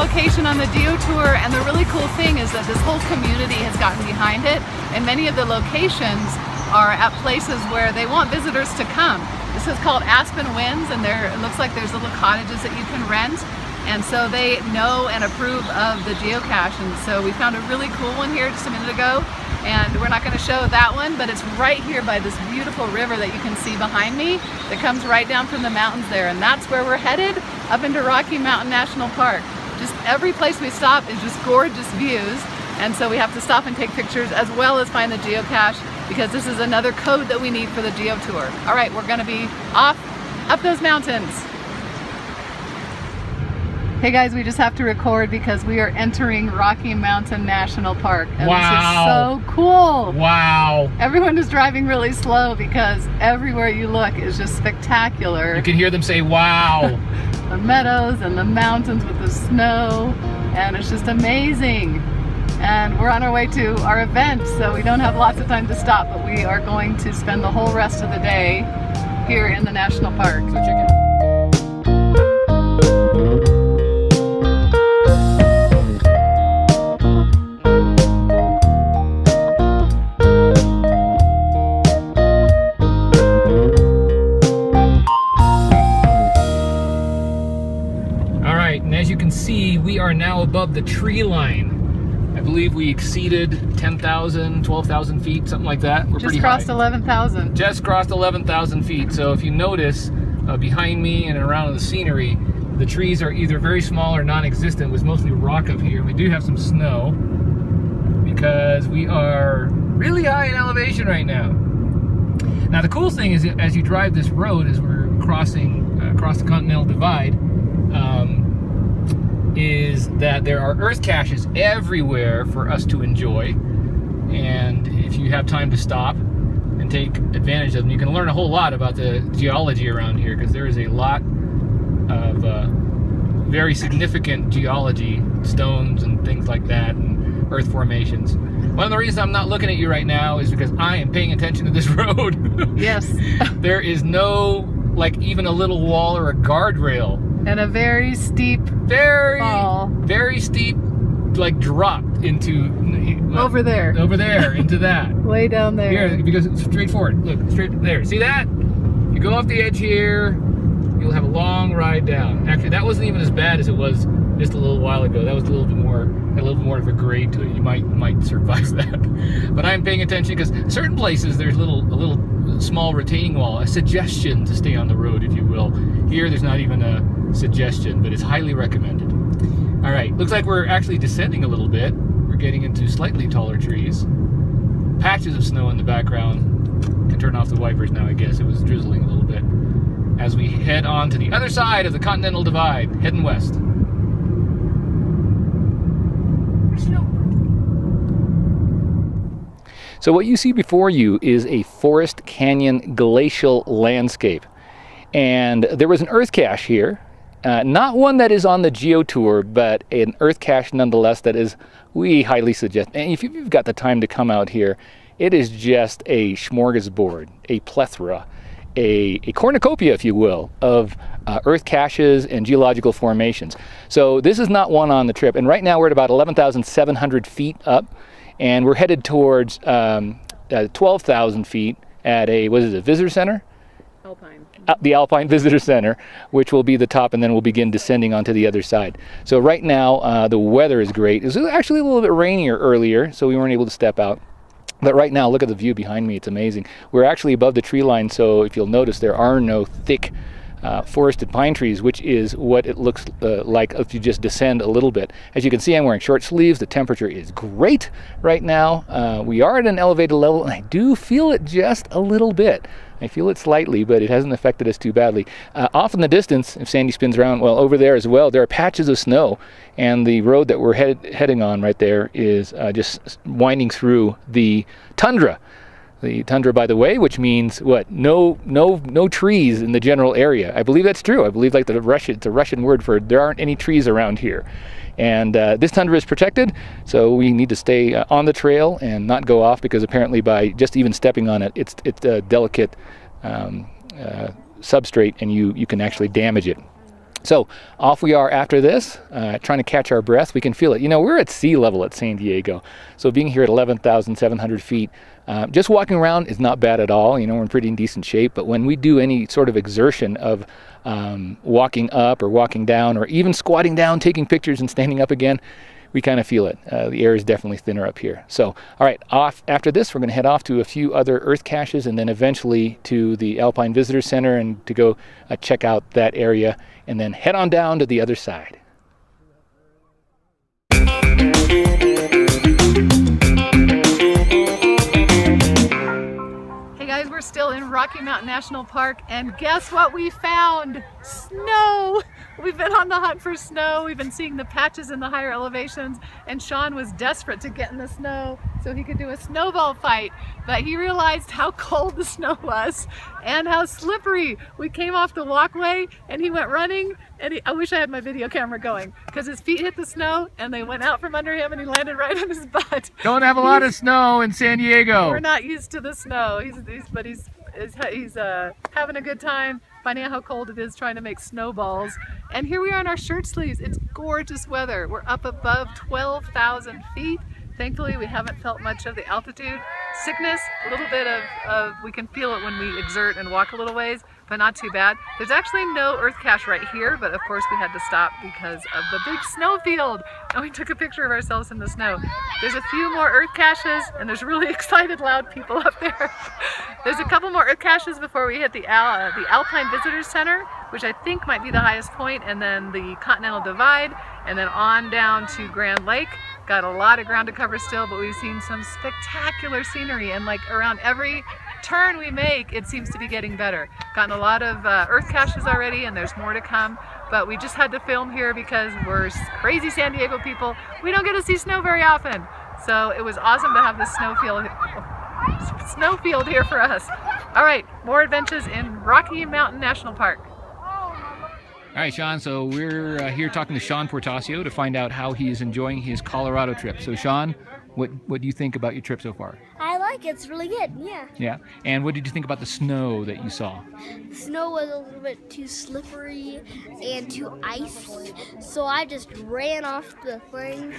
location on the Geotour, and the really cool thing is that this whole community has gotten behind it, and many of the locations are at places where they want visitors to come. This is called Aspen Winds, and it looks like there's little cottages that you can rent, and so they know and approve of the geocache. And so we found a really cool one here just a minute ago, and we're not going to show that one, but it's right here by this beautiful river that you can see behind me that comes right down from the mountains there, and that's where we're headed, up into Rocky Mountain National Park. Just every place we stop is just gorgeous views, and so we have to stop and take pictures as well as find the geocache, because this is another code that we need for the Geotour. All right, we're going to be off up those mountains. Hey guys, we just have to record because we are entering Rocky Mountain National Park. And wow. This is so cool. Wow. Everyone is driving really slow because everywhere you look is just spectacular. You can hear them say, wow. The meadows and the mountains with the snow, and it's just amazing. And we're on our way to our event, so we don't have lots of time to stop, but we are going to spend the whole rest of the day here in the national park. So check it out. As you can see, we are now above the tree line. I believe we exceeded 10,000, 12,000 feet, something like that. We're pretty high. Just crossed 11,000. Just crossed 11,000 feet. So if you notice behind me and around the scenery, the trees are either very small or non-existent. It was mostly rock up here. We do have some snow because we are really high in elevation right now. Now the cool thing is, as you drive this road, as we're crossing across the Continental Divide, is that there are earth caches everywhere for us to enjoy, and if you have time to stop and take advantage of them, you can learn a whole lot about the geology around here, because there is a lot of very significant geology, stones and things like that, and earth formations. One of the reasons I'm not looking at you right now is because I am paying attention to this road. Yes. There is no, like, even a little wall or a guardrail. And a very steep fall. Very steep, like, drop into over there into that. Way down there. Here, because it's straight forward. Look, straight there. See that? You go off the edge here, you'll have a long ride down. Actually, that wasn't even as bad as it was just a little while ago. That was a little bit more of a grade to it. You might survive that. But I'm paying attention because certain places there's a little small retaining wall, a suggestion to stay on the road, if you will. Here, there's not even a suggestion, but it's highly recommended. All right, looks like we're actually descending a little bit. We're getting into slightly taller trees. Patches of snow in the background. Can turn off the wipers now, I guess. It was drizzling a little bit. As we head on to the other side of the Continental Divide, heading west. So what you see before you is a forest canyon glacial landscape. And there was an earth cache here. Not one that is on the Geotour, but an earth cache nonetheless that is, we highly suggest. And if you've got the time to come out here, it is just a smorgasbord, a plethora, a cornucopia, if you will, of earth caches and geological formations. So this is not one on the trip. And right now we're at about 11,700 feet up, and we're headed towards 12,000 feet at a visitor center? Alpine. The Alpine Visitor Center, which will be the top, and then we'll begin descending onto the other side. So right now, the weather is great. It was actually a little bit rainier earlier, so we weren't able to step out. But right now, look at the view behind me. It's amazing. We're actually above the tree line, so if you'll notice, there are no thick forested pine trees, which is what it looks like if you just descend a little bit. As you can see, I'm wearing short sleeves. The temperature is great right now. We are at an elevated level, and I do feel it just a little bit. I feel it slightly, but it hasn't affected us too badly. Off in the distance, if Sandy spins around, well, over there as well, there are patches of snow, and the road that we're heading on right there is just winding through the tundra. The tundra, by the way, which means what? No trees in the general area. I believe that's true. I believe, like, it's a Russian word for there aren't any trees around here. And this tundra is protected, so we need to stay on the trail and not go off, because apparently by just even stepping on it, it's a delicate substrate, and you can actually damage it. So off we are after this, trying to catch our breath. We can feel it. You know, we're at sea level at San Diego. So being here at 11,700 feet, just walking around is not bad at all. You know, we're in pretty decent shape. But when we do any sort of exertion of walking up or walking down or even squatting down, taking pictures and standing up again, we kind of feel it. The air is definitely thinner up here. So, all right, off after this, we're going to head off to a few other earth caches and then eventually to the Alpine Visitor Center and to go check out that area and then head on down to the other side. Hey guys, we're still in Rocky Mountain National Park, and guess what we found? Snow! We've been on the hunt for snow. We've been seeing the patches in the higher elevations, and Sean was desperate to get in the snow so he could do a snowball fight, but he realized how cold the snow was and how slippery. We came off the walkway and he went running, and I wish I had my video camera going, because his feet hit the snooo and they went out from under him and he landed right on his butt. Don't have a lot of snow in San Diego. We're not used to the snow, but he's having a good time, finding out how cold it is, trying to make snowballs. And here we are in our shirt sleeves. It's gorgeous weather. We're up above 12,000 feet. Thankfully, we haven't felt much of the altitude sickness. A little bit of we can feel it when we exert and walk a little ways, but not too bad. There's actually no earth cache right here, but of course we had to stop because of the big snow field, and we took a picture of ourselves in the snow. There's a few more earth caches, and there's really excited, loud people up there. There's a couple more earth caches before we hit the Alpine Visitors Center, which I think might be the highest point, and then the Continental Divide, and then on down to Grand Lake. Got a lot of ground to cover still, but we've seen some spectacular scenery, and like around every turn we make, it seems to be getting better. Gotten a lot of earth caches already, and there's more to come, but we just had to film here because we're crazy San Diego people. We don't get to see snow very often, so it was awesome to have this snow field here for us. All right, more adventures in Rocky Mountain National Park. All right, Sean, so we're here talking to Sean Portasio to find out how he is enjoying his Colorado trip. So, Sean, what do you think about your trip so far? I like it. It's really good, yeah. Yeah, and what did you think about the snow that you saw? The snow was a little bit too slippery and too icy, so I just ran off the thing,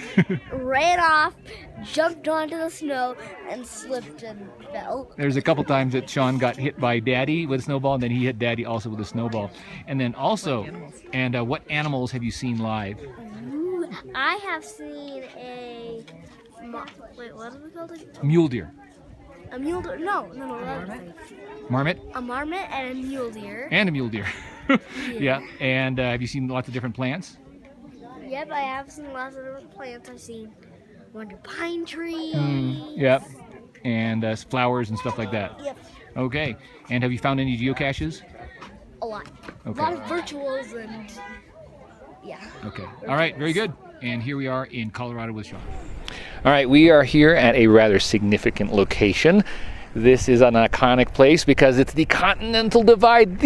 ran off, jumped onto the snow, and slipped and fell. There's a couple times that Sean got hit by Daddy with a snowball, and then he hit Daddy also with a snowball. And then also, what animals have you seen live? Ooh, I have seen a... Wait, what is it called? Mule deer. A mule deer? No. Marmot? A marmot and a mule deer. And a mule deer. Yeah. And have you seen lots of different plants? Yep, I have seen lots of different plants. I've seen wonder pine trees. Yep. And flowers and stuff like that. Yep. Okay. And have you found any geocaches? A lot. Okay. A lot of virtuals and yeah. Okay. All right. Very good. And here we are in Colorado with Sean. All right, we are here at a rather significant location. This is an iconic place because it's the Continental Divide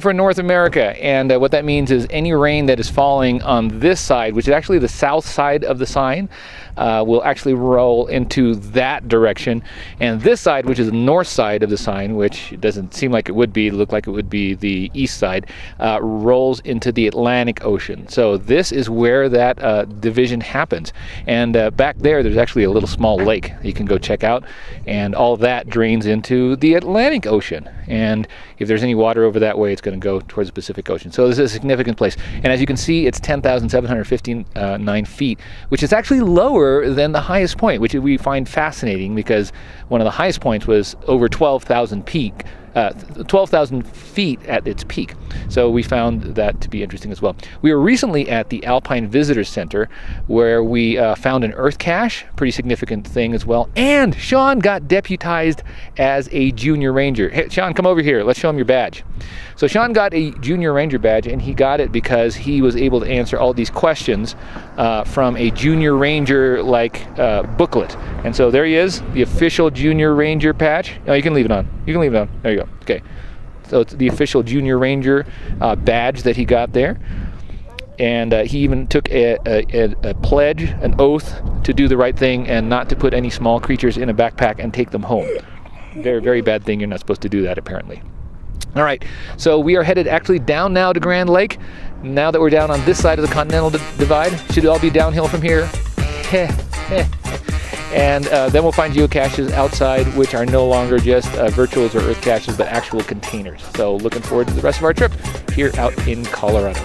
for North America. And what that means is any rain that is falling on this side, which is actually the south side of the sign, will actually roll into that direction. And this side, which is the north side of the sign, which doesn't seem like it would be, look like it would be the east side, rolls into the Atlantic Ocean. So this is where that division happens. And back there's actually a little small lake you can go check out. And all that drains into the Atlantic Ocean. And if there's any water over that way, it's going to go towards the Pacific Ocean. So this is a significant place. And as you can see, it's 10,759 feet, which is actually lower than the highest point, which we find fascinating because one of the highest points was over 12,000 feet at its peak. So we found that to be interesting as well. We were recently at the Alpine Visitor Center where we found an earth cache, pretty significant thing as well. And Sean got deputized as a junior ranger. Hey, Sean, come over here. Let's show him your badge. So Sean got a junior ranger badge, and he got it because he was able to answer all these questions from a junior ranger booklet. And so there he is, the official junior ranger patch. No, you can leave it on. You can leave it on. There you go. Okay. So it's the official junior ranger badge that he got there. And he even took a pledge, an oath to do the right thing and not to put any small creatures in a backpack and take them home. Very, very bad thing. You're not supposed to do that, apparently. All right, so we are headed actually down now to Grand Lake. Now that we're down on this side of the continental divide, should all be downhill from here. And then we'll find geocaches outside, which are no longer just virtuals or earth caches, but actual containers. So looking forward to the rest of our trip here out in Colorado.